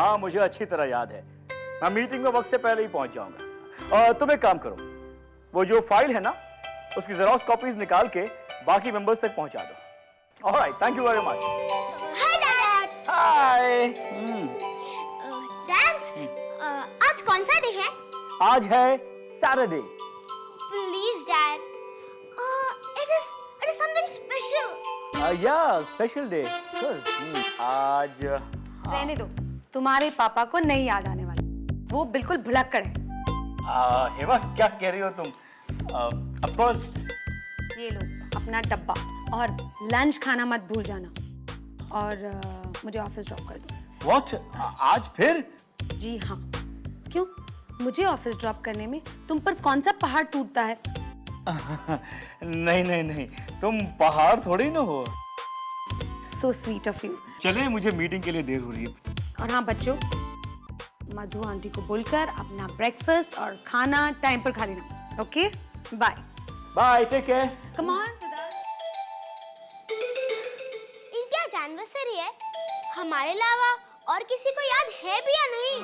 हाँ, मुझे अच्छी तरह याद है। मैं मीटिंग में वक्त से पहले ही पहुंच जाऊंगा। और तुम एक काम करो, वो जो फाइल है ना, उसकी जेरॉक्स कॉपीज निकाल के बाकी मेंबर्स तक पहुंचा दो। Alright, thank you very much. Hi dad. Hi. Dad, आज कौन सा डे है? आज है Saturday. Please dad, it is something special. या स्पेशल डे। आज रहने दो, तुम्हारे पापा को नहीं याद आने वाला, वो बिल्कुल भुलक्कड़ है। हेमा, क्या कह रही हो तुम? Of course. ये लो अपना डब्बा और लंच खाना मत भूल जाना। और मुझे ऑफिस ड्रॉप कर दो। व्हाट? आज फिर? जी हाँ। क्यों? मुझे ऑफिस ड्रॉप करने में तुम पर कौन सा पहाड़ टूटता है? नहीं नहीं नहीं, तुम पहाड़ थोड़ी ना हो। So sweet of you. चले, मुझे मीटिंग के लिए देर हो रही है। और हाँ बच्चों, मधु आंटी को बोलकर अपना ब्रेकफास्ट और खाना टाइम पर खा लेना। Okay, bye bye, take care. Come on Siddharth. इनकी आज एनिवर्सरी है, हमारे अलावा और किसी को याद है भी या नहीं?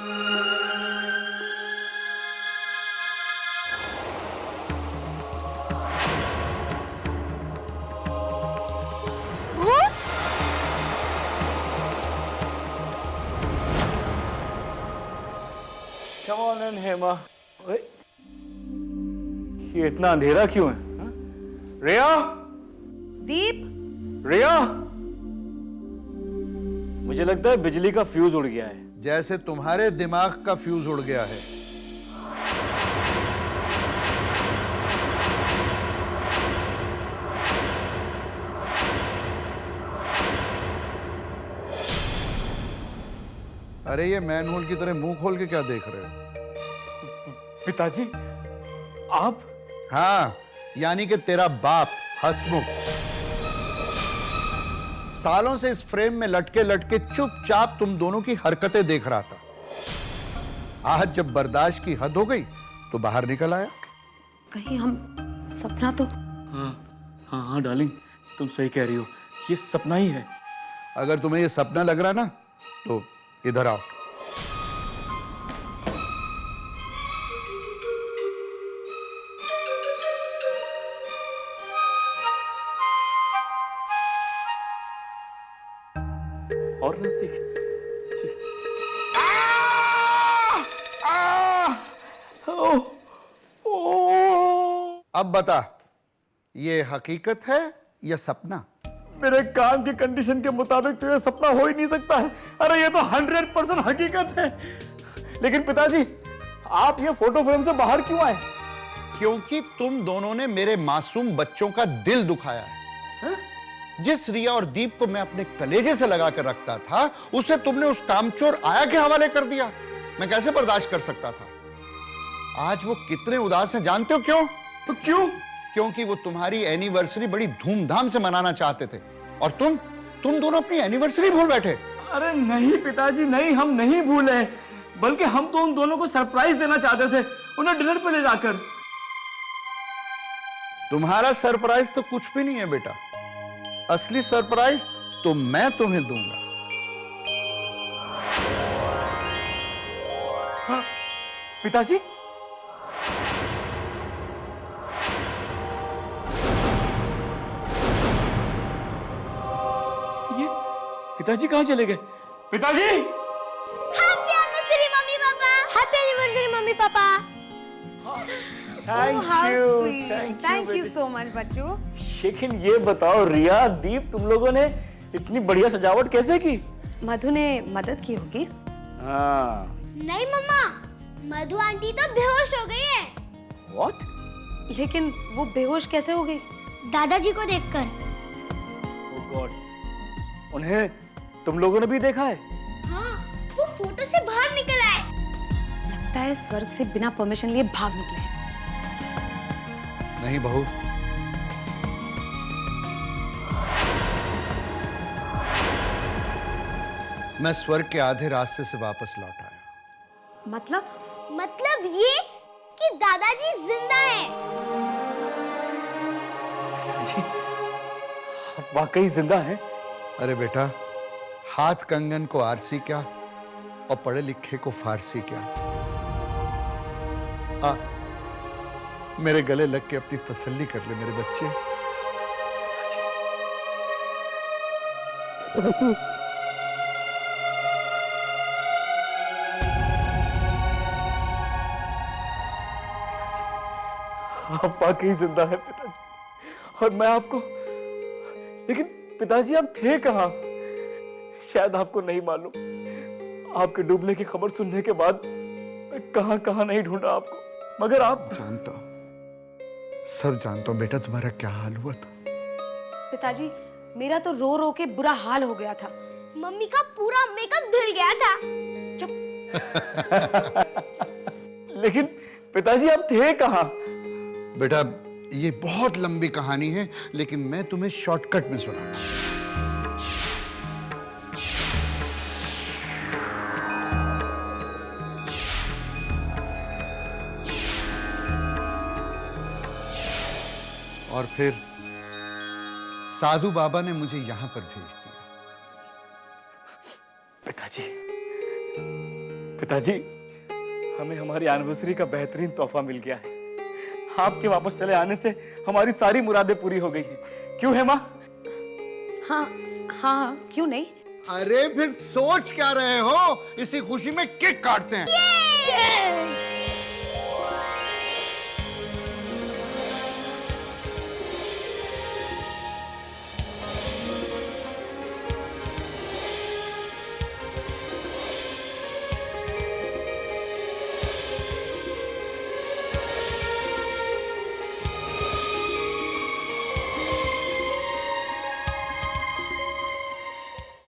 Come on in, Hema. ये इतना अंधेरा क्यों है? हा? रिया, दीप, रिया, मुझे लगता है बिजली का फ्यूज उड़ गया है। जैसे तुम्हारे दिमाग का फ्यूज उड़ गया है। अरे ये मैनहोल की तरह मुंह खोल के क्या देख रहे हो? पिताजी, आप? हाँ, यानी कि तेरा बाप हसमुख सालों से इस फ्रेम में लटके लटके चुपचाप तुम दोनों की हरकतें देख रहा था। आज जब बर्दाश्त की हद हो गई तो बाहर निकल आया। कहीं हम सपना तो? हाँ हाँ हाँ डार्लिंग, तुम सही कह रही हो, ये सपना ही है। अगर तुम्हें ये सपना लग रहा ना तो इधर आओ। और नजदीक। अब बता, ये हकीकत है या सपना? मेरे कान की कंडीशन के मुताबिक तो ये सपना हो ही नहीं सकता है। अरे ये तो 100% हकीकत है। लेकिन पिताजी, आप ये फोटो फ्रेम से बाहर क्यों आए? क्योंकि तुम दोनों ने मेरे मासूम बच्चों का दिल दुखाया है। जिस रिया और दीप को मैं अपने कलेजे से लगा कर रखता था, उसे तुमने उस कामचोर आया के हवाले कर दिया। मैं कैसे बर्दाश्त कर सकता था? आज वो कितने उदास हैं जानते हो क्यों? तो क्यों? क्योंकि वो तुम्हारी एनिवर्सरी बड़ी धूमधाम से मनाना चाहते थे और तुम दोनों अपनी एनिवर्सरी भूल बैठे। अरे नहीं पिताजी, नहीं, हम नहीं भूले, बल्कि हम तो उन दोनों को सरप्राइज देना चाहते थे, उन्हें डिनर पे ले जाकर। तुम्हारा सरप्राइज तो कुछ भी नहीं है बेटा। असली सरप्राइज तो मैं तुम्हें दूंगा। हाँ, पिताजी, ये पिताजी कहाँ चले गए? पिताजी! Happy anniversary mummy papa. Happy anniversary mummy papa. Thank you so much बच्चों। लेकिन ये बताओ रिया, दीप, तुम लोगों ने इतनी बढ़िया सजावट कैसे की? मधु ने मदद की होगी। हाँ। नहीं मम्मा, मधु आंटी तो बेहोश हो गई है। What? लेकिन वो बेहोश कैसे हो गई? दादाजी को देखकर। Oh God. उन्हें तुम लोगों ने भी देखा है? हाँ, वो फोटो से बाहर निकल आए। लगता है स्वर्ग से बिना परमिशन लिए भाग निकले हैं। नहीं बहू, मैं स्वर्ग के आधे रास्ते से वापस लौट आया। मतलब ये कि दादाजी जिंदा हैं। जी, आप वाकई जिंदा हैं? अरे बेटा, हाथ कंगन को आरसी क्या, और पढ़े लिखे को फारसी क्या। मेरे गले लग के अपनी तसल्ली कर ले मेरे बच्चे। आप वाकई जिंदा है पिताजी, और मैं आपको, लेकिन पिताजी आप थे कहाँ? शायद आपको नहीं मालूम, आपके डूबने की खबर सुनने के बाद मैं कहां कहां नहीं ढूंढा आपको, मगर आप। जानता हूं, सब जानता हूं बेटा तुम्हारा क्या हाल हुआ था। पिताजी मेरा तो रो रो के बुरा हाल हो गया था। मम्मी का पूरा मेकअप धुल गया था। चुप। लेकिन पिताजी आप थे कहाँ? बेटा ये बहुत लंबी कहानी है, लेकिन मैं तुम्हें शॉर्टकट में सुनाता हूं। और फिर साधु बाबा ने मुझे यहां पर भेज दिया। पिताजी हमें हमारी एनिवर्सरी का बेहतरीन तोहफा मिल गया है। आपके वापस चले आने से हमारी सारी मुरादें पूरी हो गई हैं। क्यों है माँ? हाँ हाँ, क्यों नहीं। अरे फिर सोच क्या रहे हो? इसी खुशी में केक काटते हैं।